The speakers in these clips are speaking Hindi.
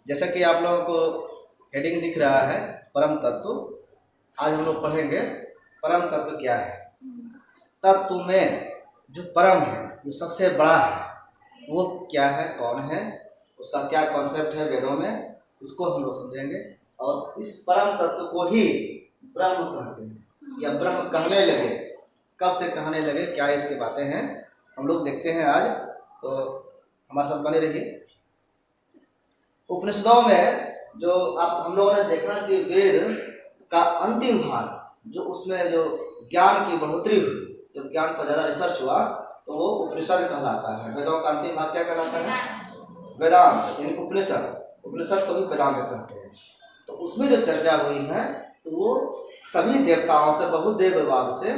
जैसा कि आप लोगों को हेडिंग दिख रहा है परम तत्व, आज हम लोग पढ़ेंगे परम तत्व क्या है। तत्व में जो परम है, जो सबसे बड़ा है, वो क्या है, कौन है, उसका क्या कॉन्सेप्ट है वेदों में, इसको हम लोग समझेंगे। और इस परम तत्व को ही ब्रह्म कहते हैं या ब्रह्म कहने लगे। कब से कहने लगे, क्या इसकी बातें हैं, हम लोग देखते हैं आज। तो हमारे साथ बने रहिए। उपनिषदों में जो आप हम लोगों ने देखा कि वेद का अंतिम भाग, जो उसमें जो ज्ञान की बढ़ोतरी हुई, जब ज्ञान पर ज़्यादा रिसर्च हुआ तो वो उपनिषद कहलाता है। वेदों का अंतिम भाग क्या कहलाता है? वेदांत, यानी उपनिषद। उपनिषद को भी वेदांत कहते हैं। तो उसमें जो चर्चा हुई है तो वो सभी देवताओं से, बहुदेववाद से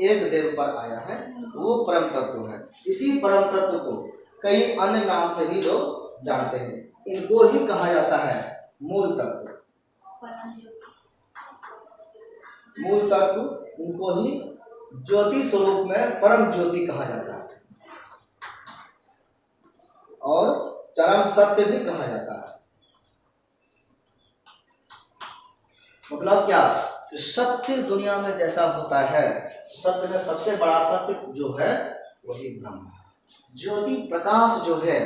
एक देव पर आया है, तो वो परम तत्व है। इसी परम तत्व को कई अन्य नाम से भी लोग जानते हैं। इनको ही कहा जाता है मूल तत्व। मूल तत्व इनको ही ज्योति स्वरूप में परम ज्योति कहा जाता है और चरम सत्य भी कहा जाता है। मतलब क्या, सत्य दुनिया में जैसा होता है, सत्य में सबसे बड़ा सत्य जो है वही ब्रह्म है। ज्योति प्रकाश जो है,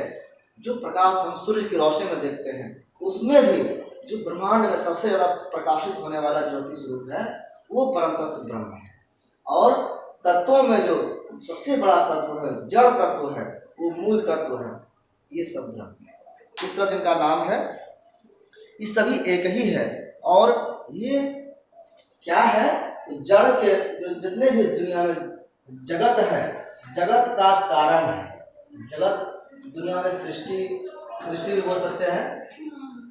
जो प्रकाश हम सूर्य की रोशनी में देखते हैं, उसमें भी जो ब्रह्मांड में सबसे ज्यादा प्रकाशित होने वाला ज्योति स्वरूप है वो परम तत्व ब्रह्म है। और तत्वों में जो सबसे बड़ा तत्व है, जड़ तत्व है, वो मूल तत्व है। ये सब ब्रह्म है, इस तरह से इनका नाम है। ये सभी एक ही है। और ये क्या है, जड़ के जो जितने भी दुनिया में जगत है, जगत का कारण है। जगत दुनिया में सृष्टि भी बोल सकते हैं,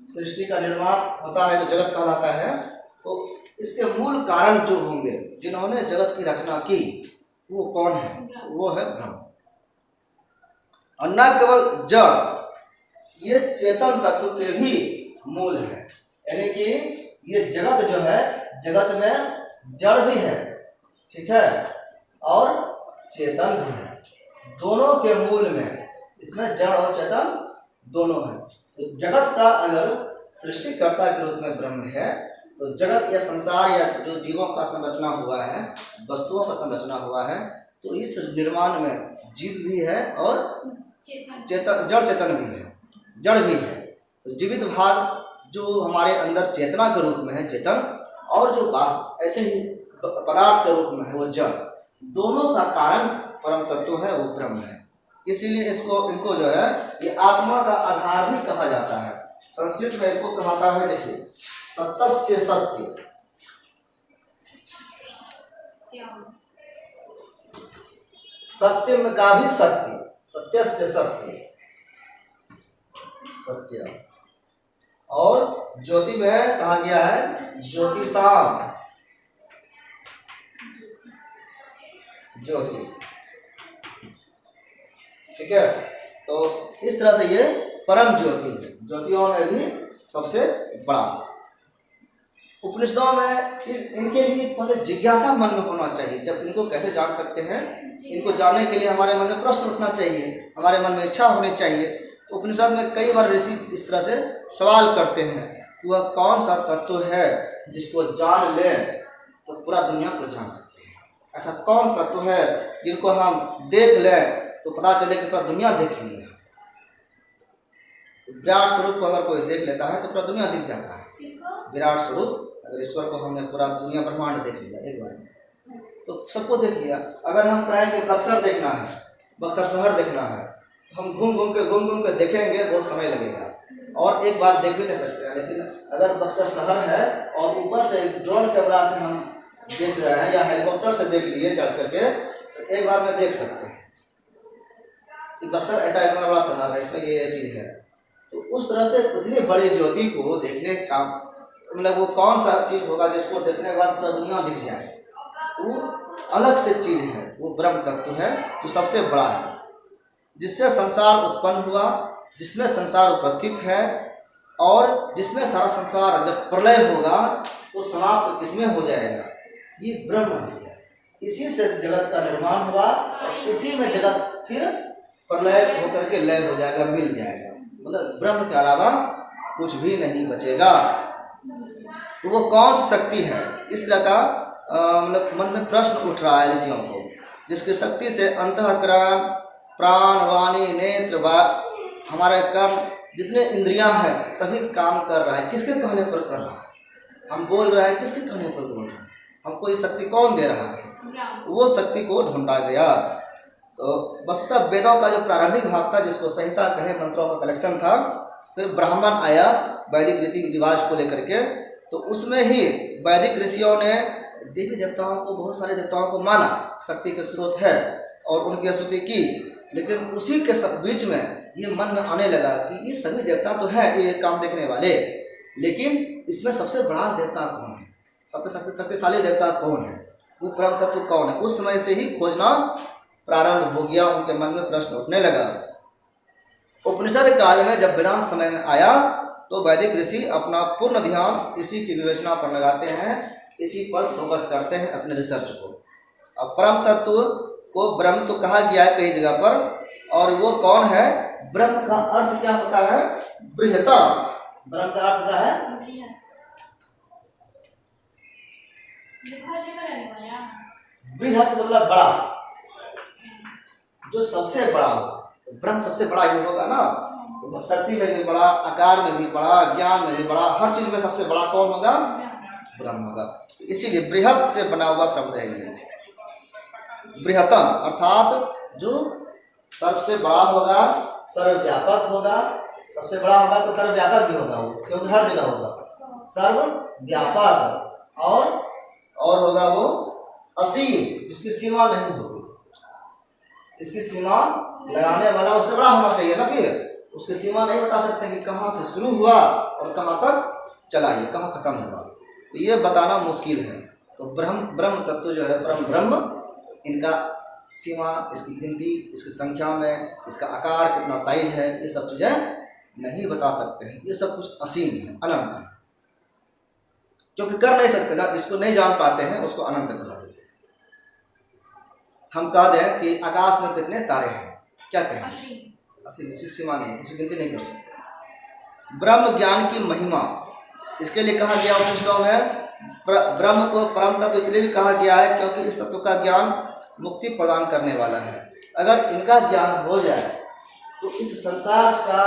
सृष्टि का निर्माण होता है तो जगत कहलाता है। तो इसके मूल कारण जो होंगे, जिन्होंने जगत की रचना की, वो कौन है? वो है ब्रह्म। और न केवल जड़, ये चेतन तत्व के भी मूल है। यानी कि ये जगत जो है, जगत में जड़ भी है, ठीक है, और चेतन भी है। दोनों के मूल में इसमें जड़ और चेतन दोनों है। तो जगत का अगर सृष्टिकर्ता के रूप में ब्रह्म है, तो जगत या संसार या जो जीवों का संरचना हुआ है, वस्तुओं का संरचना हुआ है, तो इस निर्माण में जीव भी है और चेतन, जड़ चेतन भी है, जड़ भी है। तो जीवित भाग जो हमारे अंदर चेतना के रूप में है, चेतन, और जो ऐसे ही पदार्थ के रूप में है वो जड़, दोनों का कारण परम तत्व है, वो ब्रह्म है। इसीलिए इनको जो है ये आत्मा का आधार भी कहा जाता है। संस्कृत में इसको कहता है, देखिए, सत्य सत्य। सत्य में का भी सत्य, सत्य से सत्य, सत्य। और ज्योति में कहा गया है ज्योतिषाम, ज्योति, ठीक है। तो इस तरह से ये परम ज्योति है, ज्योतियों में भी सबसे बड़ा। उपनिषदों में इनके लिए पहले जिज्ञासा मन में होना चाहिए। जब इनको कैसे जान सकते हैं, इनको जानने के लिए हमारे मन में प्रश्न उठना चाहिए, हमारे मन में इच्छा होनी चाहिए। तो उपनिषद में कई बार ऋषि इस तरह से सवाल करते हैं कि वह कौन सा तत्व है जिसको जान ले तो पूरा दुनिया को जान सकते हैं। ऐसा कौन तत्व है जिनको हम देख लें तो पता चले कि पूरा दुनिया देख ली है। विराट स्वरूप को अगर कोई देख लेता है तो पूरा दुनिया दिख जाता है। किसको? विराट स्वरूप। अगर ईश्वर को हमने पूरा दुनिया ब्रह्मांड देख लिया एक बार में, तो सबको देख लिया। अगर हम कहें कि बक्सर देखना है, बक्सर शहर देखना है, तो हम घूम घूम के देखेंगे, बहुत समय लगेगा और एक बार देख भी नहीं सकते हैं। लेकिन अगर बक्सर शहर है और ऊपर से ड्रोन कैमरा से हम देख रहे हैं या हेलीकॉप्टर से देख लिए चढ़ करके, तो एक बार में देख सकते हैं कि बक्सर ऐसा इतना बड़ा शहर है, इसमें ये चीज़ है। तो उस तरह से इतनी बड़ी ज्योति को देखने का मतलब वो कौन सा चीज़ होगा जिसको देखने के बाद पूरा दुनिया दिख जाए? वो अलग से चीज़ है, वो ब्रह्म तत्व है जो सबसे बड़ा है, जिससे संसार उत्पन्न हुआ, जिसमें संसार उपस्थित है और जिसमें सारा संसार जब प्रलय होगा तो समाप्त किसमें हो जाएगा? ये ब्रह्म है। इसी से जगत का निर्माण हुआ और इसी में जगत फिर प्रलय होकर के लय हो जाएगा, मिल जाएगा। मतलब ब्रह्म के अलावा कुछ भी नहीं बचेगा। तो वो कौन सी शक्ति है? इस तरह का मतलब मन में प्रश्न उठ रहा है ऋषियों को, जिसकी शक्ति से अंतःकरण, प्राण, वाणी, नेत्र, हमारे कर्म, जितने इंद्रियां हैं सभी काम कर रहा है। किसके कहने पर कर रहा है? हम बोल रहे हैं, किसके कहने पर बोल रहे हैं? हमको ये शक्ति कौन दे रहा है? तो वो शक्ति को ढूंढा गया। तो वस्तुतः वेदों का जो प्रारंभिक भाग था, जिसको संहिता कहे, मंत्रों का कलेक्शन था, फिर ब्राह्मण आया वैदिक रीति रिवाज को लेकर के, तो उसमें ही वैदिक ऋषियों ने देवी देवताओं को, बहुत सारे देवताओं को माना, शक्ति के स्रोत है और उनकी स्तुति की। लेकिन उसी के बीच में ये मन में आने लगा कि ये सभी देवता तो है, ये काम देखने वाले, लेकिन इसमें सबसे बड़ा देवता कौन है? सबसे शक्तिशाली देवता कौन है? वो परम तत्व कौन है? उस समय से ही खोजना प्रारंभ हो गया, उनके मन में प्रश्न उठने लगा। उपनिषद काल में जब वेदांत समय में आया तो वैदिक ऋषि अपना पूर्ण ध्यान इसी की विवेचना पर लगाते हैं, इसी पर फोकस करते हैं अपने रिसर्च को। अब परम तत्व को ब्रह्म तो कहा गया है कई जगह पर, और वो कौन है? ब्रह्म का अर्थ क्या होता है? बृहत्तम। ब्रह्म का अर्थ होता है बृहत, मतलब बड़ा, जो सबसे बड़ा हो। ब्रह्म सबसे बड़ा ही होगा ना, तो शक्ति में भी बड़ा, आकार में भी बड़ा, ज्ञान में भी बड़ा, हर चीज में सबसे बड़ा कौन होगा? ब्रह्म होगा। इसीलिए बृहत से बना हुआ शब्द है ये। बृहत्तम अर्थात जो सबसे बड़ा होगा, सर्वव्यापक होगा। सबसे बड़ा होगा तो सर्वव्यापक भी होगा, वो क्योंकि हर जगह होगा, सर्वव्यापक। और होगा वो असीम, जिसकी सीमा नहीं होगी। इसकी सीमा लगाने वाला उससे बड़ा होना चाहिए ना, फिर उसकी सीमा नहीं बता सकते कि कहाँ से शुरू हुआ और कहाँ तक चला, ये कहाँ खत्म हुआ, तो ये बताना मुश्किल है। तो ब्रह्म तत्व जो है, परम ब्रह्म, इनका सीमा, इसकी गिनती, इसकी संख्या में, इसका आकार कितना साइज है, ये सब चीज़ें नहीं बता सकते हैं। ये सब कुछ असीम है, अनंत है, क्योंकि कर नहीं सकते ना, जिसको नहीं जान पाते हैं उसको अनंत कहा देते हैं। हम कह दें कि आकाश में कितने तारे हैं, क्या कहें? असीम, इसकी सीमा नहीं, उसकी गिनती नहीं कर सकते। ब्रह्म ज्ञान की महिमा, इसके लिए कहा गया उपनिषदों में ब्रह्म को परम तत्व इसलिए भी कहा गया है क्योंकि इस तत्व का ज्ञान मुक्ति प्रदान करने वाला है। अगर इनका ज्ञान हो जाए तो इस संसार का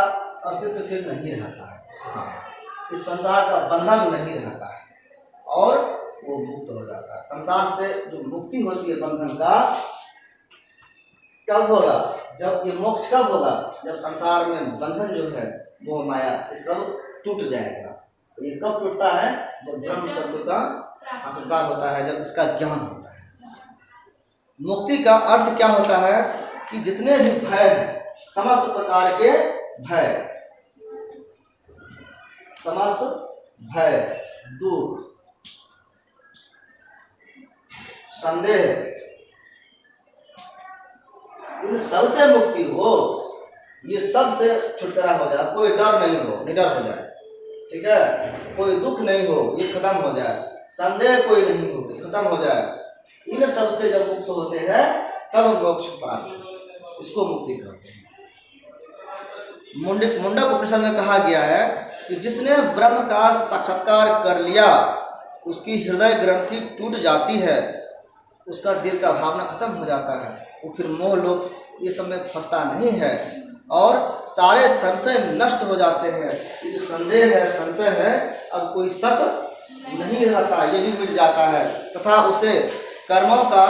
अस्तित्व फिर नहीं रहता है, उसके सामने इस संसार का बंधन नहीं रहता है और वो मुक्त हो जाता है। संसार से जो मुक्ति होती है बंधन का, कब होगा? जब ये मोक्ष कब होगा? जब संसार में बंधन जो है, मोह माया, ये सब टूट जाएगा। तो ये कब टूटता है? जब ब्रह्म तत्व का साक्षात्कार होता है, जब इसका ज्ञान होता है। मुक्ति का अर्थ क्या होता है कि जितने भी भय हैं, समस्त प्रकार के भय, समस्त भय, दुख, संदेह, इन सबसे मुक्ति हो, ये सबसे छुटकारा हो जाए, कोई डर नहीं हो, निडर हो जाए, ठीक है, कोई दुख नहीं हो, ये खत्म हो जाए, संदेह कोई नहीं हो, ये खत्म हो जाए। इन सबसे जब मुक्त होते हैं तब मोक्ष प्राप्त, इसको मुक्ति कहते हैं। मुंडक उपनिषद में कहा गया है कि जिसने ब्रह्म का साक्षात्कार कर लिया, उसकी हृदय ग्रंथि टूट जाती है, उसका दिल का भावना खत्म हो जाता है, वो फिर मोह लोभ ये सब में फंसता नहीं है और सारे संशय नष्ट हो जाते हैं। ये जो संदेह है, संशय है, अब कोई शक नहीं रहता, ये भी मिट जाता है तथा उसे कर्मों का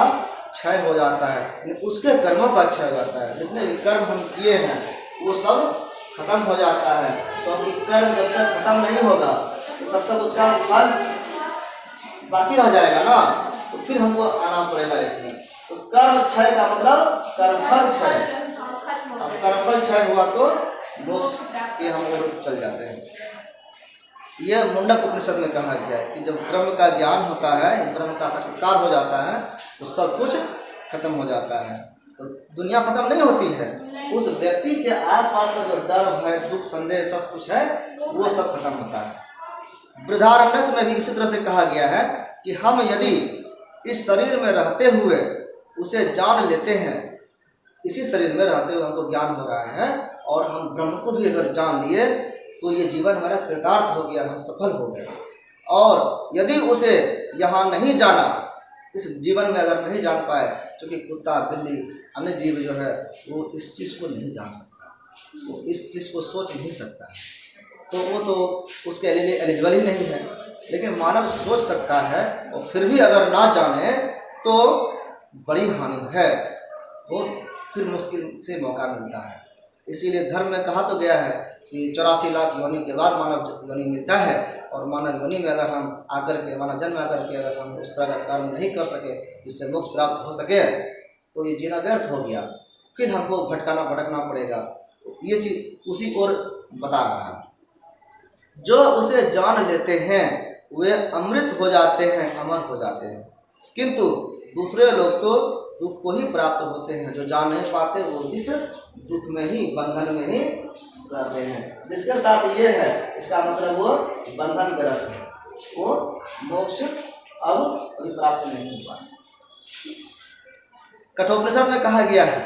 क्षय हो जाता है, उसके कर्मों का क्षय हो जाता है। जितने भी कर्म हम किए हैं वो सब खत्म हो जाता है। तो अभी कर्म जब तक खत्म नहीं होगा तो तब तक उसका फल बाकी रह जाएगा ना, तो फिर हमको आना पड़ेगा इसमें। तो कर्म क्षय का मतलब कर्मफल क्षय, अब कर्मफल क्षय हुआ तो मोक्ष के हम लोग चल जाते हैं। यह मुंडक उपनिषद में कहा गया है कि जब ब्रह्म का ज्ञान होता है, ब्रह्म का साक्षात्कार हो जाता है तो सब कुछ खत्म हो जाता है। तो दुनिया खत्म नहीं होती है, उस व्यक्ति के आसपास का जो डर भय दुख संदेह सब कुछ है वो सब खत्म होता है। बृहदारण्यक में भी इसी तरह से कहा गया है कि हम यदि इस शरीर में रहते हुए उसे जान लेते हैं, इसी शरीर में रहते हुए हमको ज्ञान हो रहा है और हम ब्रह्म को भी अगर जान लिए तो ये जीवन हमारा कृतार्थ हो गया, हम सफल हो गए। और यदि उसे यहाँ नहीं जाना, इस जीवन में अगर नहीं जान पाए, क्योंकि कुत्ता बिल्ली अन्य जीव जो है वो इस चीज़ को नहीं जान सकता, वो इस चीज़ को सोच नहीं सकता, तो वो तो उसके लिए एलिजिबल ही नहीं है। लेकिन मानव सोच सकता है, और फिर भी अगर ना जाने तो बड़ी हानि है, बहुत फिर मुश्किल से मौका मिलता है। इसीलिए धर्म में कहा तो गया है कि 84 लाख योनि के बाद मानव योनि मिलता है, और मानव योनि में अगर हम आकर के, मानव जन्म आकर के अगर हम उस तरह का कर्म नहीं कर सके जिससे मोक्ष प्राप्त हो सके, तो ये जीना व्यर्थ हो गया, फिर हमको भटकना पड़ेगा। ये चीज़ उसी ओर बता रहा है। जो उसे जान लेते हैं वे अमृत हो जाते हैं, अमर हो जाते हैं, किंतु दूसरे लोग तो दुख को ही प्राप्त होते हैं। जो जान नहीं पाते वो इस दुख में ही, बंधन में ही रहते हैं। जिसके साथ ये है, इसका मतलब वो बंधन ग्रस्त है, वो मोक्ष अब अभी प्राप्त नहीं हुआ। कठोपनिषद में कहा गया है,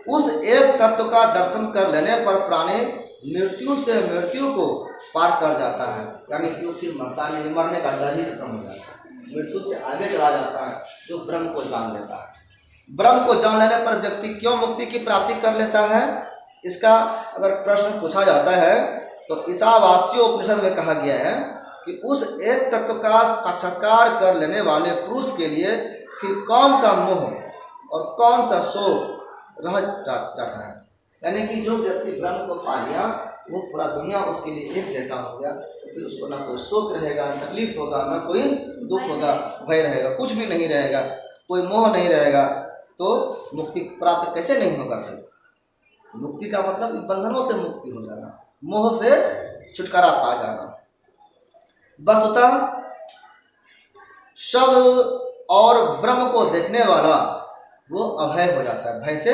उस एक तत्व का दर्शन कर लेने पर प्राणी मृत्यु से मृत्यु को पार कर जाता है, यानी कि फिर मरता नहीं, मरने का डर ही खत्म हो जाता है, मृत्यु से आगे चला जाता है जो ब्रह्म को जान लेता है। ब्रह्म को जान लेने पर व्यक्ति क्यों मुक्ति की प्राप्ति कर लेता है, इसका अगर प्रश्न पूछा जाता है तो ईशावास्य उपनिषद में कहा गया है कि उस एक तत्व का साक्षात्कार कर लेने वाले पुरुष के लिए फिर कौन सा मोह और कौन सा शोक रह जाता है। यानी कि जो व्यक्ति ब्रह्म को पा लिया, वो पूरा दुनिया उसके लिए एक जैसा हो गया, तो फिर उसको ना कोई शोक रहेगा, ना तकलीफ होगा, ना कोई दुख होगा, भय रहेगा, कुछ भी नहीं रहेगा, कोई मोह नहीं रहेगा। तो मुक्ति प्राप्त कैसे नहीं होगा? फिर मुक्ति का मतलब बंधनों से मुक्ति हो जाना, मोह से छुटकारा पा जाना। वस्तुतः सब और ब्रह्म को देखने वाला वो अभय हो जाता है, भय से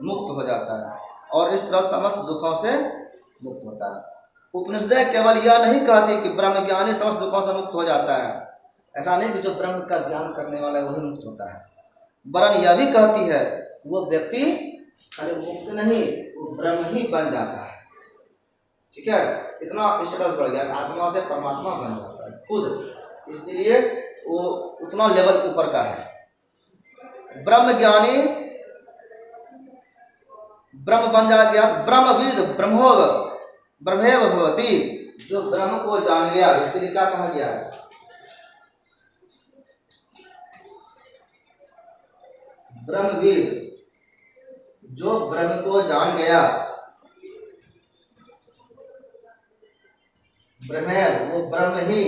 मुक्त हो जाता है, और इस तरह समस्त दुखों से मुक्त होता है। उपनिषदें केवल यह नहीं कहती कि ब्रह्म ज्ञानी समस्त दुखों से मुक्त हो जाता है, ऐसा नहीं कि जो ब्रह्म का ज्ञान करने वाला है वही मुक्त होता है, वरन यह भी कहती है वो व्यक्ति अरे मुक्त नहीं, वो ब्रह्म ही बन जाता है। ठीक है, इतना स्टेटस बढ़ गया, आत्मा से परमात्मा बन जाता है खुद, इसलिए वो उतना लेवल ऊपर का है। ब्रह्म ज्ञानी ब्रह्म बन गया, ब्रह्मविद ब्रह्मेव भवति, जो ब्रह्म को जान गया, इसके लिए क्या कहा गया है? ब्रह्मविद, जो ब्रह्म को जान गया, ब्रह्मेव, वो ब्रह्म ही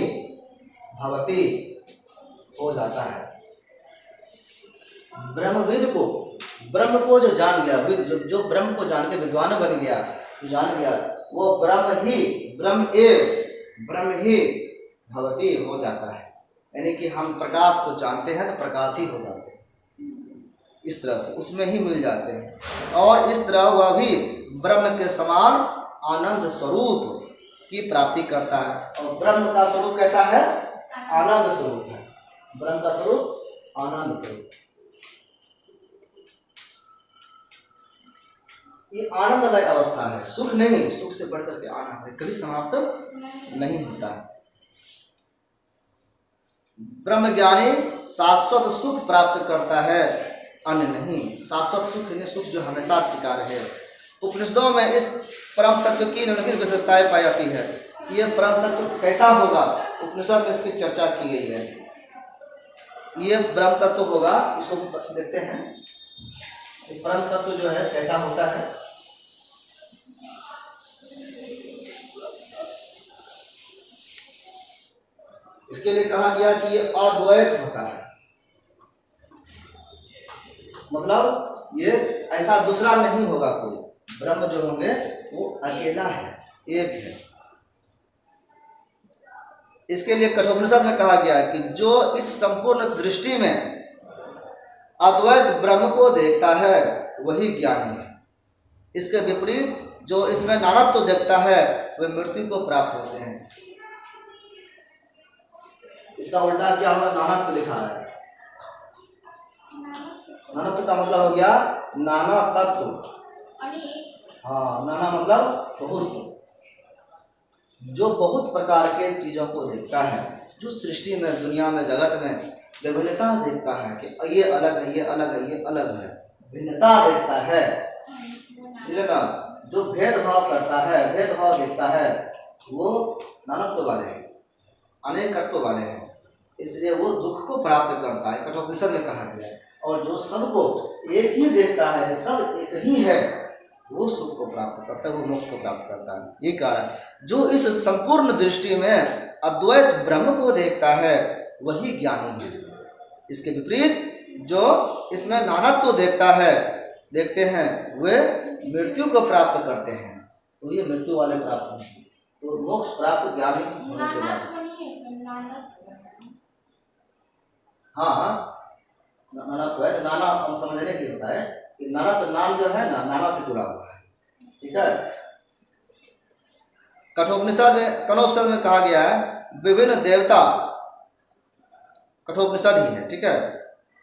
भवति हो जाता है। ब्रह्मविद को, ब्रह्म को जो जान गया, विद जो ब्रह्म को जान के विद्वान बन गया, जान गया, वो ब्रह्म ही भवति हो जाता है। यानी कि हम प्रकाश को जानते हैं तो प्रकाश ही हो जाते हैं, इस तरह से उसमें ही मिल जाते हैं। और इस तरह वह भी ब्रह्म के समान आनंद स्वरूप की प्राप्ति करता है। और ब्रह्म का स्वरूप कैसा है? आनंद स्वरूप है। ब्रह्म का स्वरूप आनंद स्वरूप, ये आनंदमय अवस्था है, सुख नहीं, सुख से बढ़कर के आनंद है, कभी समाप्त नहीं होता। ब्रह्म ज्ञानी शाश्वत सुख प्राप्त करता है, अन्य नहीं। शाश्वत सुख यानी सुख जो हमेशा टिका रहे। उपनिषदों में इस परम तत्व की निम्नलिखित विशेषताएं पाई जाती है। ये परम तत्व कैसा होगा, उपनिषद में इसकी चर्चा की गई है। ये ब्रह्म तत्व होगा, इसको देखते हैं, परम तत्व जो है कैसा होता है। इसके लिए कहा गया कि ये अद्वैत होता है, मतलब ये ऐसा दूसरा नहीं होगा कोई। ब्रह्म जो होंगे वो अकेला है, एक है। इसके लिए कठोपनिषद में कहा गया है कि जो इस संपूर्ण दृष्टि में अद्वैत ब्रह्म को देखता है वही ज्ञानी है। इसके विपरीत जो इसमें नानत्व तो देखता है वे मृत्यु को प्राप्त होते हैं। इसका उल्टा क्या होगा? नानत्व लिखा है। नानत्व का मतलब हो गया नाना तत्व। हाँ, नाना मतलब बहुत, जो बहुत प्रकार के चीज़ों को देखता है, जो सृष्टि में, दुनिया में, जगत में विभिन्नता देखता है कि ये अलग है, ये अलग है, ये अलग है, भिन्नता देखता है, इसलिए ना जो भेदभाव करता है, भेदभाव देखता है, वो नानत्व वाले हैं, अनेकत्व वाले हैं, इसलिए वो दुख को प्राप्त करता है, कठोपनिषद में कहा गया है। और जो सबको एक ही देखता है, सब एक ही है, वो सुख को प्राप्त करता है, वो मोक्ष को प्राप्त करता है। ये कारण जो इस संपूर्ण दृष्टि में अद्वैत ब्रह्म को देखता है वही ज्ञानी है। इसके विपरीत जो इसमें नानत्व देखते हैं वे मृत्यु को प्राप्त करते हैं, तो ये मृत्यु वाले प्राप्त होते हैं। तो मोक्ष प्राप्त ज्ञानी होने के बाद, हाँ नानत्व है, नाना हम समझने के लिए होता है कि नाना तो नाम जो है ना, नाना से जुड़ा हुआ है, ठीक है। कठोपनिषद में कहा गया है विभिन्न देवता, कठोपनिषद ही है, ठीक है।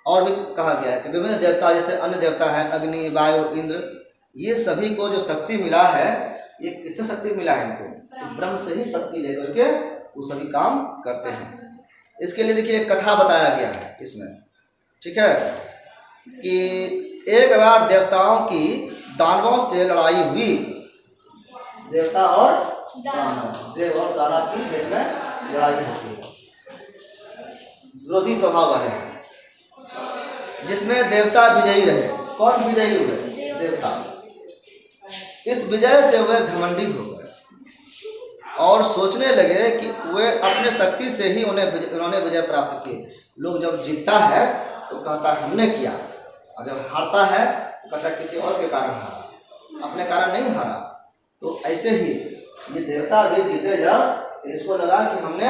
और भी कहा गया है कि विभिन्न देवता, जैसे अन्य देवता है अग्नि, वायु, इंद्र, ये सभी को जो शक्ति मिला है, ये किससे शक्ति मिला है? इनको ब्रह्म से ही शक्ति लेकर के वो सभी काम करते हैं। इसके लिए देखिए एक कथा बताया गया है इसमें, ठीक है, कि एक बार देवताओं की दानवों से लड़ाई हुई, देवता और दानव, देव और दानव की बीच में लड़ाई होती है, विरोधी स्वभाव वाले हैं, जिसमें देवता विजयी रहे। कौन विजयी हुए? देवता। इस विजय से वे घमंडी हो गए और सोचने लगे कि वे अपने शक्ति से ही उन्होंने विजय प्राप्त की। लोग जब जीतता है तो कहता है हमने किया, और जब हारता है तो कहता है किसी और के कारण हारा, अपने कारण नहीं हारा। तो ऐसे ही ये देवता भी जीते जब, तो इसको लगा कि हमने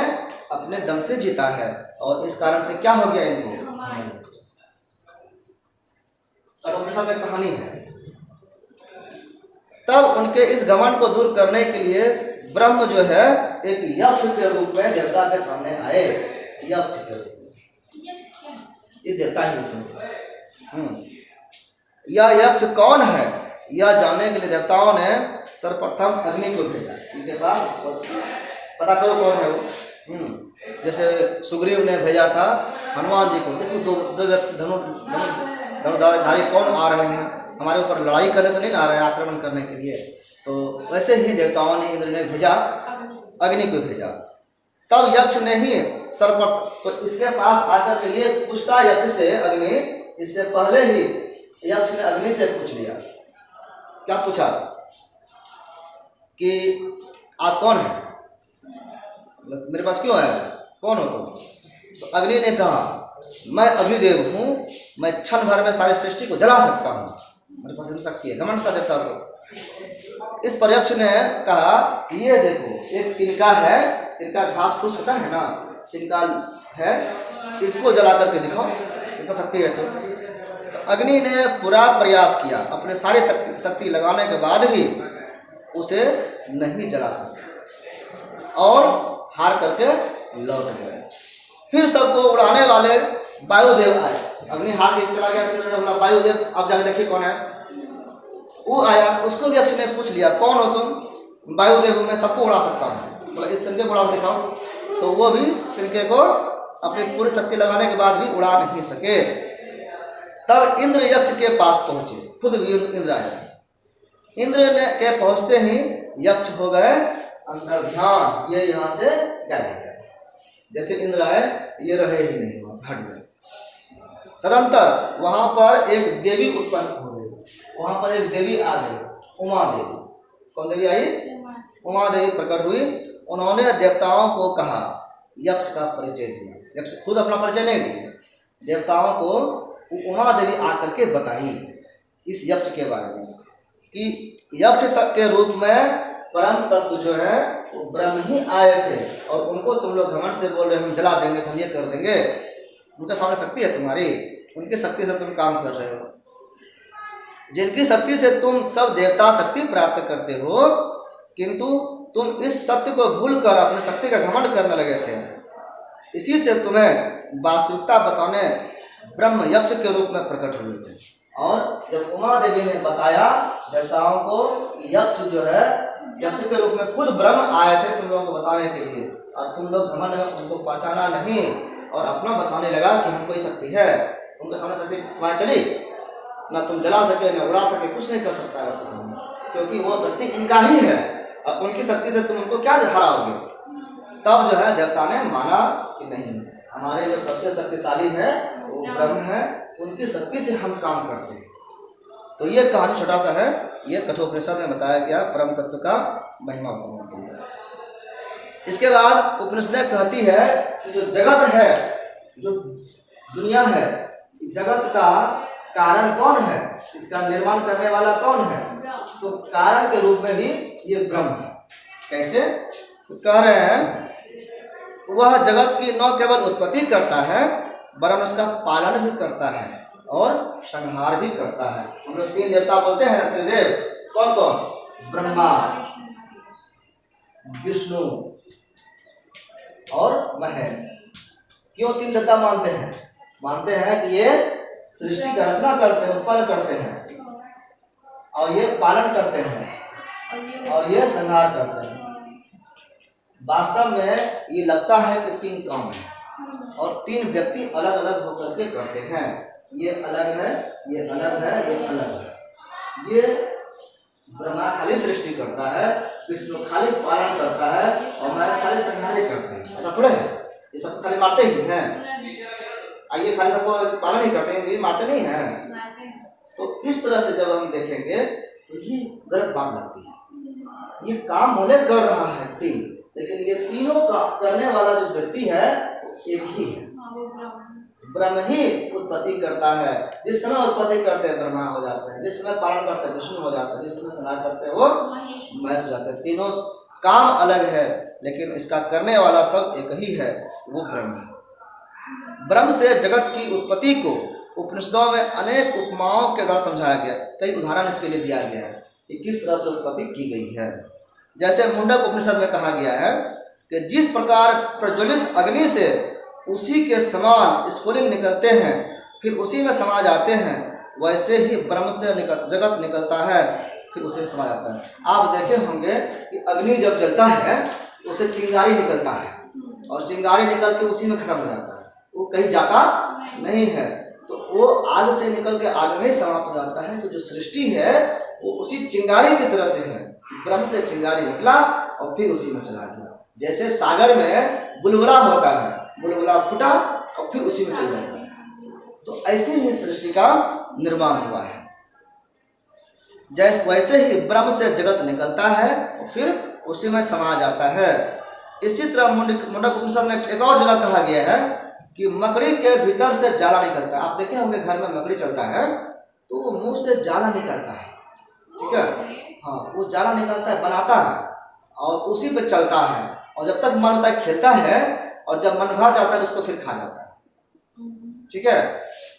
अपने दम से जीता है, और इस कारण से क्या हो गया इनको। कठोपनिषद में कहानी है। तब उनके इस घमंड को दूर करने के लिए ब्रह्म जो है एक यक्ष के रूप में देवता के सामने आए। यक्ष के रूप में, ये देवता ही यह यक्ष कौन है यह जानने के लिए देवताओं ने सर्वप्रथम अग्नि को भेजा। इनके पास पता करो कौन है वो। जैसे सुग्रीव ने भेजा था हनुमान जी को, देखो दो धनुर्धारी कौन आ रहे हैं, हमारे ऊपर लड़ाई करने तो नहीं आ रहे हैं, आक्रमण करने के लिए। तो वैसे ही देवताओं ने, इंद्र ने भेजा, अग्नि को भेजा। तब यक्ष ने ही सर्वप्रथम, तो इसके पास आकर के ये पूछता यक्ष से अग्नि, इससे पहले ही यक्ष ने अग्नि से पूछ लिया। क्या पूछा? कि आप कौन हैं, मेरे पास क्यों आए, कौन हो तुम? तो अग्नि ने कहा मैं अग्निदेव हूँ, मैं क्षण भर में सारी सृष्टि को जला सकता हूँ, मेरे पास इतनी शक्ति है। घमंड का देवता को। इस पर यक्ष ने कहा ये देखो एक तिनका है, तिनका घास फूस होता है ना, तिनका है, इसको जला करके दिखाओ, इतना शक्ति है। तो अग्नि ने पूरा प्रयास किया, अपने सारे शक्ति लगाने के बाद भी उसे नहीं जला सके और हार करके लौट गए। फिर सबको उड़ाने वाले वायुदेव आए। अग्नि हार के चला गया, फिर बोला वायुदेव आप जाके देखिए कौन है। वो आया, उसको भी यक्ष ने पूछ लिया कौन हो तुम? वायुदेव मैं सबको उड़ा सकता हूँ। बोला इस तिनके को उड़ा दिखाओ। तो वो भी तिनके को अपनी पूरी शक्ति लगाने के बाद भी उड़ा नहीं सके। तब इंद्र यक्ष के पास पहुंचे, खुद भी इंद्र आए। इंद्र ने के पहुंचते ही यक्ष हो गए अंदर ध्यान, ये यहाँ से गायब हो गए। जैसे इंद्र आए ये रहे ही नहीं, वहाँ हट गए। तदंतर वहां पर एक देवी उत्पन्न हो गई, वहां पर एक देवी आ गई, उमा देवी। कौन देवी आई? उमा देवी प्रकट हुई। उन्होंने देवताओं को कहा, यक्ष का परिचय दिया। यक्ष खुद अपना परिचय नहीं दिए, देवताओं को उमा देवी आकर के बताई इस यक्ष के बारे में कि यक्ष के रूप में परम तत्व जो है वो ब्रह्म ही आए थे, और उनको तुम लोग घमंड से बोल रहे हम जला देंगे, हम ये कर देंगे। उनके सामने शक्ति है तुम्हारी, उनकी शक्ति से तुम काम कर रहे हो। जिनकी शक्ति से तुम सब देवता शक्ति प्राप्त करते हो, किंतु तुम इस सत्य को भूलकर अपनी शक्ति का घमंड करने लगे थे। इसी से तुम्हें वास्तविकता बताने ब्रह्म यक्ष के रूप में प्रकट हुए थे और जब उमा देवी ने बताया देवताओं को, यक्ष जो है यक्ष के रूप में खुद ब्रह्म आए थे तुम लोगों को बताने के लिए, और तुम लोग घमंड में उनको पहचाना नहीं और अपना बताने लगा कि हमको ही शक्ति है। उनके सामने शक्ति तुम्हारी चली ना, तुम जला सके ना उड़ा सके, कुछ नहीं कर सकता है उसके सामने, क्योंकि वो शक्ति इनका ही है। अब उनकी शक्ति से तुम उनको क्या हराओगे? तब जो है देवता ने माना कि नहीं, हमारे जो सबसे शक्तिशाली है वो ब्रह्म है, उनकी शक्ति से हम काम करते हैं। तो ये कहानी छोटा सा है, ये कठोपनिषद में बताया गया परम तत्व का महिमा बताने के लिए। इसके बाद उपनिषदें कहती है कि जो जगत है, जो दुनिया है, जगत का कारण कौन है, इसका निर्माण करने वाला कौन है? तो कारण के रूप में भी ये ब्रह्म है। कैसे? तो कह रहे हैं वह जगत की न केवल उत्पत्ति करता है वरन उसका पालन भी करता है और संहार भी करता है। हम लोग 3 देवता बोलते हैं ना, त्रिदेव। कौन कौन? ब्रह्मा, विष्णु और महेश। क्यों 3 देवता मानते हैं? मानते हैं कि ये सृष्टि का रचना करते हैं, उत्पन्न करते हैं, और ये पालन करते हैं, और ये संहार करते हैं। वास्तव में ये लगता है कि 3 काम है और 3 व्यक्ति अलग अलग होकर के करते हैं। ये अलग है, ये अलग है, ये अलग है। ये ब्रह्मा खाली सृष्टि करता है, विष्णु खाली पालन करता है और महेश खाली संहार करते हैं। ऐसा थोड़ा है, ये सब खाली मारते ही हैं। आइए खाली सबको पालन ही करते हैं, ये मारते नहीं हैं। तो इस तरह से जब हम देखेंगे तो ये गलत बात लगती है। ये काम भले कर रहा है 3, लेकिन ये तीनों का करने वाला जो व्यक्ति है वो एक ही है। ब्रह्म ही उत्पत्ति करता है। जिस समय उत्पत्ति करते हैं ब्रह्मा हो जाते हैं, जिस समय पालन करते हैं विष्णु हो जाते हैं, जिस समय संहार करते हैं वो महेश हो जाते हैं। तीनों काम अलग है लेकिन इसका करने वाला सब एक ही है, वो ब्रह्म है। ब्रह्म से जगत की उत्पत्ति को उपनिषदों में अनेक उपमाओं के द्वारा समझाया गया। कई उदाहरण इसके लिए दिया गया है कि किस तरह से उत्पत्ति की गई है। जैसे मुंडक उपनिषद में कहा गया है कि जिस प्रकार प्रज्वलित अग्नि से उसी के समान स्फुलिंग निकलते हैं फिर उसी में समा जाते हैं, वैसे ही ब्रह्म से जगत निकलता है फिर उसी में समा जाता है। आप देखे होंगे कि अग्नि जब जलता है उससे चिंगारी निकलता है और चिंगारी निकल के उसी में खत्म हो जाता है, वो कहीं जाता नहीं है। तो वो आग से निकल के आग में ही समाप्त हो जाता है। तो जो सृष्टि है वो उसी चिंगारी की तरह से है। ब्रह्म से चिंगारी निकला और फिर उसी में चला गया। जैसे सागर में बुलबुला होता है, बुलबुला फूटा और फिर उसी में चल जाता है। तो ऐसे ही सृष्टि का निर्माण हुआ है। जैसे वैसे ही ब्रह्म से जगत निकलता है और फिर उसी में समा जाता है। इसी तरह मुंडक उपनिषद में एक और जगह कहा गया है कि मकड़ी के भीतर से जाला निकलता है। आप देखे होंगे घर में मकड़ी चलता है तो वो मुंह से जाला निकलता है, ठीक है? हाँ, वो जाला निकलता है, बनाता है और उसी पे चलता है और जब तक मन होता है खेलता है और जब मन भर जाता है तो उसको फिर खा जाता है, ठीक है?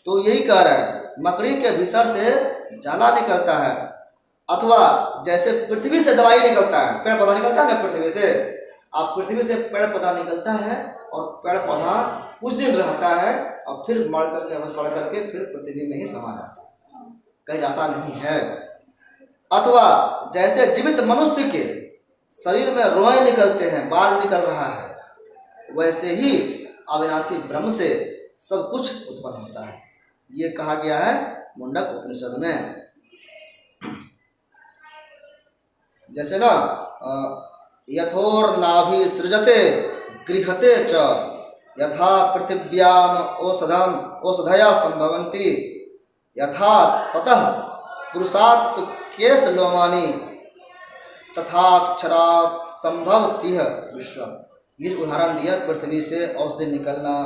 तो यही कह रहा है, मकड़ी के भीतर से जाला निकलता है। अथवा जैसे पृथ्वी से दवाई निकलता है, पेड़ पौधा निकलता है ना पृथ्वी से, आप पृथ्वी से पेड़ पौधा निकलता है और पेड़ पौधा कुछ दिन रहता है और फिर मर करके सड़ करके फिर पृथ्वी में ही समा जाता है, कहीं जाता नहीं है। अथवा जैसे जीवित मनुष्य के शरीर में रोए निकलते हैं, बाल निकल रहा है, वैसे ही अविनाशी ब्रह्म से सब कुछ उत्पन्न होता है। ये कहा गया है मुंडक उपनिषद में। जैसे ना यथोर्नाभि सृजते गृहते च यथा पृथिव्याम औषधया संभवन्ति यथा सतः पुरुषात् केश लोमानि तथाक्षरात् संभवति विश्व। ये उदाहरण दिया, पृथ्वी से औषधि निकलना,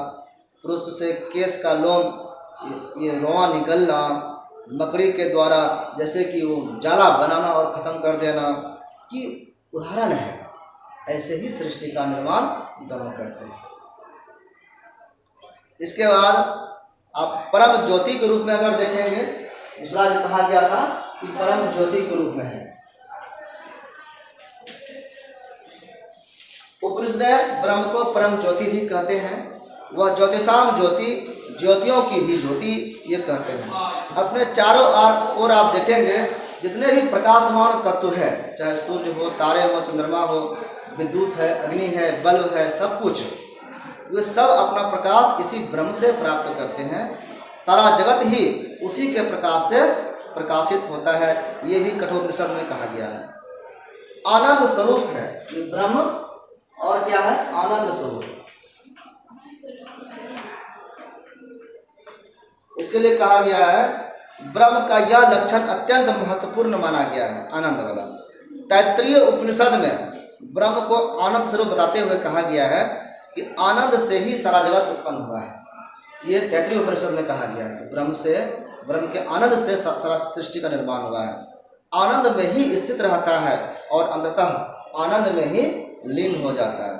पुरुष से केश का लोम ये रोआ निकलना, मकड़ी के द्वारा जैसे कि वो जाला बनाना और ख़त्म कर देना, कि उदाहरण है। ऐसे ही सृष्टि का निर्माण ब्रह्म करते हैं। इसके बाद आप परम ज्योति के रूप में अगर देखेंगे, दूसरा जो कहा गया था कि परम ज्योति के रूप में है। उपनिषद ब्रह्म को परम ज्योति भी कहते हैं। वह ज्योतिषाम ज्योति, ज्योतियों की भी ज्योति ये कहते हैं। अपने चारों ओर आप देखेंगे जितने भी प्रकाशमान तत्व है, चाहे सूर्य हो, तारे हो, चंद्रमा हो, विद्युत है, अग्नि है, बल्ब है, सब कुछ, ये सब अपना प्रकाश इसी ब्रह्म से प्राप्त करते हैं। सारा जगत ही उसी के प्रकाश से प्रकाशित होता है। ये भी कठोपनिषद में कहा गया है। आनंद स्वरूप है ये ब्रह्म, और क्या है? आनंद स्वरूप। इसके लिए कहा गया है ब्रह्म का यह लक्षण अत्यंत महत्वपूर्ण माना गया है, आनंद वाला। तैत्तिरीय उपनिषद में ब्रह्म को आनंद स्वरूप बताते हुए कहा गया है कि आनंद से ही सारा जगत उत्पन्न हुआ है। ये तैत्तिरीय उपनिषद में कहा गया है, ब्रह्म के आनंद से सारा सृष्टि का निर्माण हुआ है। आनंद में ही स्थित रहता है और अंततः आनंद में ही लीन हो जाता है।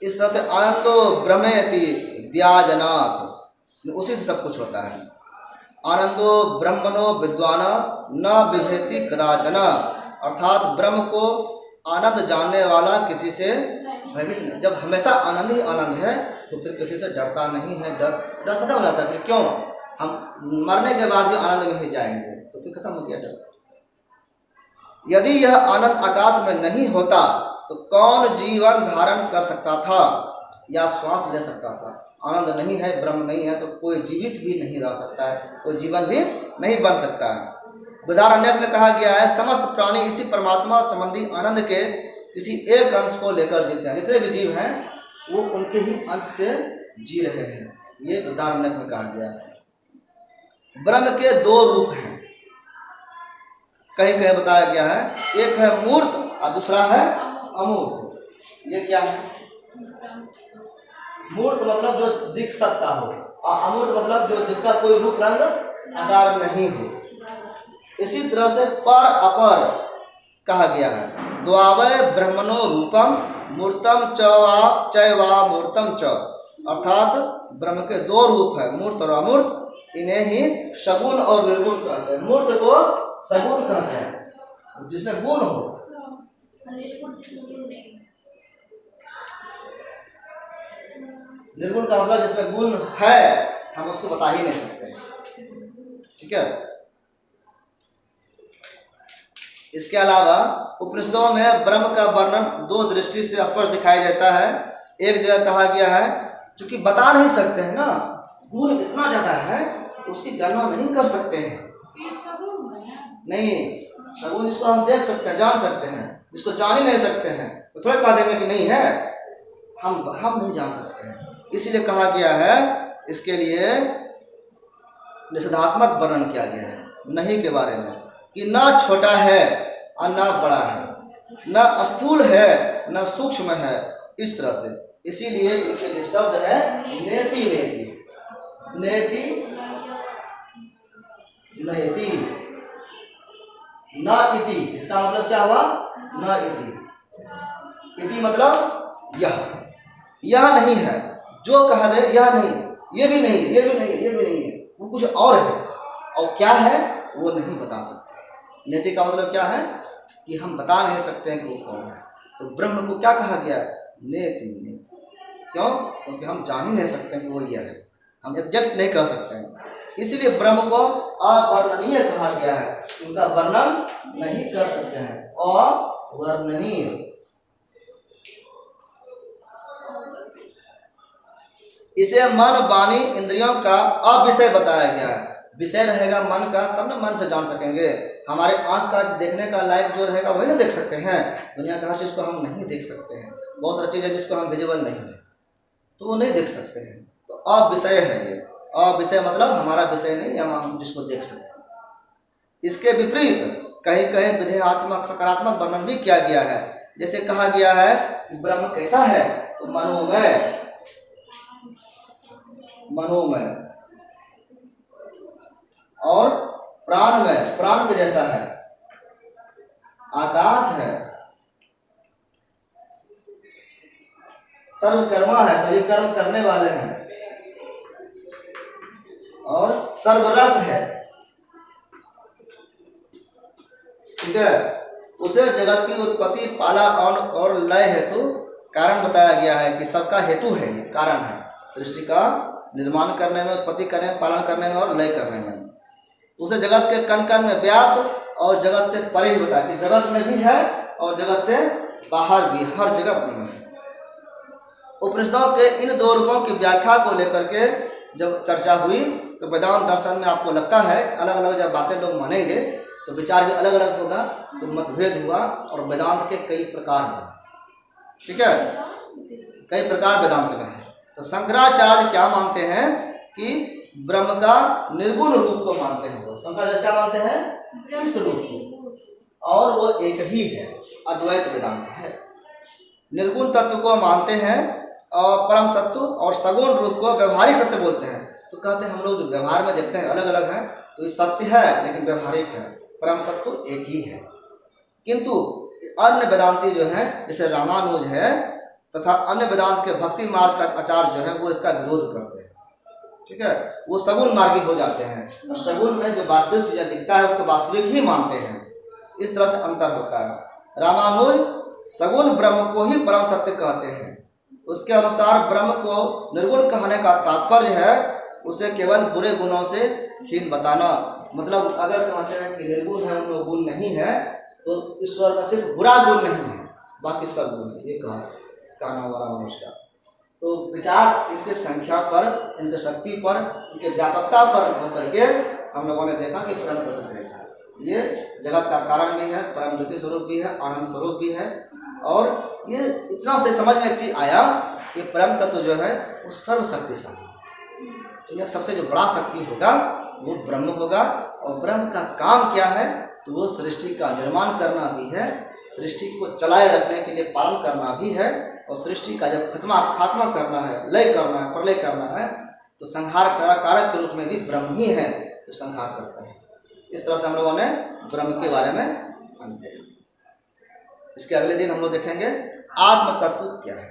इस तरह से आनंदो ब्रह्मेति व्याजनात्, उसी से सब कुछ होता है। आनंदो ब्रह्मणो विद्वान न बिभेति कदाचन, अर्थात ब्रह्म को आनंद जानने वाला किसी से भयभीत नहीं। जब हमेशा आनंद ही आनंद है तो फिर किसी से डरता नहीं है। डर खत्म हो जाता है। फिर क्यों? हम मरने के बाद भी आनंद में ही जाएंगे, तो फिर खत्म हो गया डर। यदि यह आनंद आकाश में नहीं होता तो कौन जीवन धारण कर सकता था या श्वास ले सकता था? आनंद नहीं है, ब्रह्म नहीं है, तो कोई जीवित भी नहीं रह सकता है, कोई जीवन भी नहीं बन सकता है। बृहदारण्यक में कहा गया है समस्त प्राणी इसी परमात्मा संबंधी आनंद के किसी एक अंश को लेकर जीते हैं। जितने भी जीव हैं वो उनके ही अंश से जी रहे हैं, ये बृहदारण्यक में कहा गया है। ब्रह्म के दो रूप हैं, कहीं कहीं बताया गया है। एक है मूर्त और दूसरा है अमूर्त। ये क्या है? मूर्त मतलब जो दिख सकता हो, और अमूर्त मतलब जो जिसका कोई रूप रंग आकार नहीं हो। इसी तरह से पर अपर कहा गया है। द्वावय ब्रह्मणो रूपम मूर्तम चैवा मूर्तम च, अर्थात ब्रह्म के दो रूप है, मूर्त और अमूर्त। इन्हें ही सगुण और निर्गुण कहते हैं। मूर्त को सगुण कहते हैं, जिसमें गुण हो। निर्गुण का मतलब जिसमें गुण है, हम उसको बता ही नहीं सकते। ठीक है। इसके अलावा उपनिषदों में ब्रह्म का वर्णन दो दृष्टि से स्पष्ट दिखाई देता है। एक जगह कहा गया है क्योंकि बता नहीं सकते हैं ना, गुण इतना ज्यादा है उसकी गणना नहीं कर सकते हैं। नहीं, सगुण जिसको हम देख सकते हैं, जान सकते हैं, जिसको जान ही नहीं सकते हैं तो थोड़े कह देंगे कि नहीं है, हम नहीं जान सकते हैं। इसीलिए कहा गया है, इसके लिए निषेधात्मक वर्णन किया गया है नहीं के बारे में, कि ना छोटा है और ना बड़ा है, ना स्थूल है ना सूक्ष्म है, इस तरह से। इसीलिए इसके लिए शब्द है नेति नेति नेति नेति न इति। इसका मतलब क्या हुआ? न इति। इति मतलब यह नहीं है, जो कहा दे यह नहीं, ये भी नहीं, ये भी नहीं, ये भी नहीं है, वो कुछ और है, और क्या है वो नहीं बता सकते। नेति का मतलब क्या है कि हम बता नहीं सकते हैं कि वो कौन है। तो ब्रह्म को क्या कहा गया? नेति नेति। क्यों? क्योंकि हम जान ही नहीं सकते हैं कि वो यह है, हम एग्जैक्ट नहीं कह सकते हैं। इसलिए ब्रह्म को अवर्णनीय कहा गया है, उनका वर्णन नहीं कर सकते हैं, अवर्णनीय। इसे मन वाणी इंद्रियों का अविषय बताया गया है। विषय रहेगा मन का तब ना मन से जान सकेंगे। हमारे आंख का देखने का लायक जो रहेगा वही ना देख सकते हैं। दुनिया का हर चीज को हम नहीं देख सकते हैं, बहुत सारी चीज है जिसको हम विजिबल नहीं है तो वो नहीं देख सकते हैं। तो अविषय है ये। अविषय मतलब हमारा विषय नहीं, हम जिसको देख सकते हैं। इसके विपरीत कहीं कहीं विधेयात्मक सकारात्मक वर्णन भी किया गया है। जैसे कहा गया है कि ब्रह्म कैसा है? तो मनोमय, मनोमय और प्राणमय, प्राण के जैसा है, आकाश है, सर्वकर्मा है, सभी कर्म करने वाले हैं, और सर्वरस है। ठीक है। उसे जगत की उत्पत्ति, पालापन और लय हेतु कारण बताया गया है कि सबका हेतु है, ये कारण है, सृष्टि का निर्माण करने में, उत्पत्ति करने में, पालन करने में और लय करने में। उसे जगत के कण कण में व्याप्त और जगत से परे ही बताया कि जगत में भी है और जगत से बाहर भी, हर जगह ब्रह्म है। उपनिषदों के इन दो रूपों की व्याख्या को लेकर के जब चर्चा हुई तो वेदांत दर्शन में आपको लगता है अलग अलग जब बातें लोग मानेंगे तो विचार भी अलग अलग होगा, तो मतभेद हुआ और वेदांत के कई प्रकार हुए। ठीक है, कई प्रकार वेदांत में है। तो शंकराचार्य क्या मानते हैं कि ब्रह्म का निर्गुण रूप को मानते हैं। वो शंकराचार्य क्या मानते हैं? इस रूप को, और वो एक ही है, अद्वैत वेदांत है। निर्गुण तत्व को मानते हैं और परम सत्य और सगुण रूप को व्यवहारिक सत्य बोलते हैं। तो कहते हैं हम लोग जो व्यवहार में देखते हैं अलग अलग है, तो ये सत्य है लेकिन व्यवहारिक है, परम सत्य एक ही है। किंतु अन्य वेदांती जो है जैसे रामानुज है तथा अन्य वेदांत के भक्ति मार्ग का आचार्य जो है वो इसका विरोध करते हैं। ठीक है, वो सगुण मार्गी हो जाते हैं और सगुण में जो वास्तविक चीजें दिखता है उसको वास्तविक ही मानते हैं। इस तरह से अंतर होता है। रामानुज सगुण ब्रह्म को ही परम सत्य कहते हैं। उसके अनुसार ब्रह्म को निर्गुण कहने का तात्पर्य है उसे केवल बुरे गुणों से हीन बताना। मतलब अगर कहते हैं कि निर्गुण है, उनमें गुण नहीं है, तो ईश्वर में सिर्फ बुरा गुण नहीं है, बाकी सब गुण है, ये कहना हुआ रामानुज का। तो विचार इनके संख्या पर, इनके शक्ति पर, इनके व्यापकता पर होकर के हम लोगों ने देखा कि परम तत्व कैसा है। ये जगत का कारण भी है, परम ज्योति स्वरूप भी है, आनंद स्वरूप भी है। और ये इतना से समझ में एक चीज आया कि परम तत्व जो है वो सर्वशक्तिशाली, तो सबसे जो बड़ा शक्ति होगा वो ब्रह्म होगा। और ब्रह्म का काम क्या है? तो वो सृष्टि का निर्माण करना भी है, सृष्टि को चलाए रखने के लिए पालन करना भी है, और सृष्टि का जब खात्मा करना है, लय करना है, प्रलय करना है, तो संहार कारक के रूप में भी ब्रह्म ही है जो संहार करता है। इस तरह से हम लोगों ने ब्रह्म के बारे में देखा। इसके अगले दिन हम लोग देखेंगे आत्म तत्व क्या है।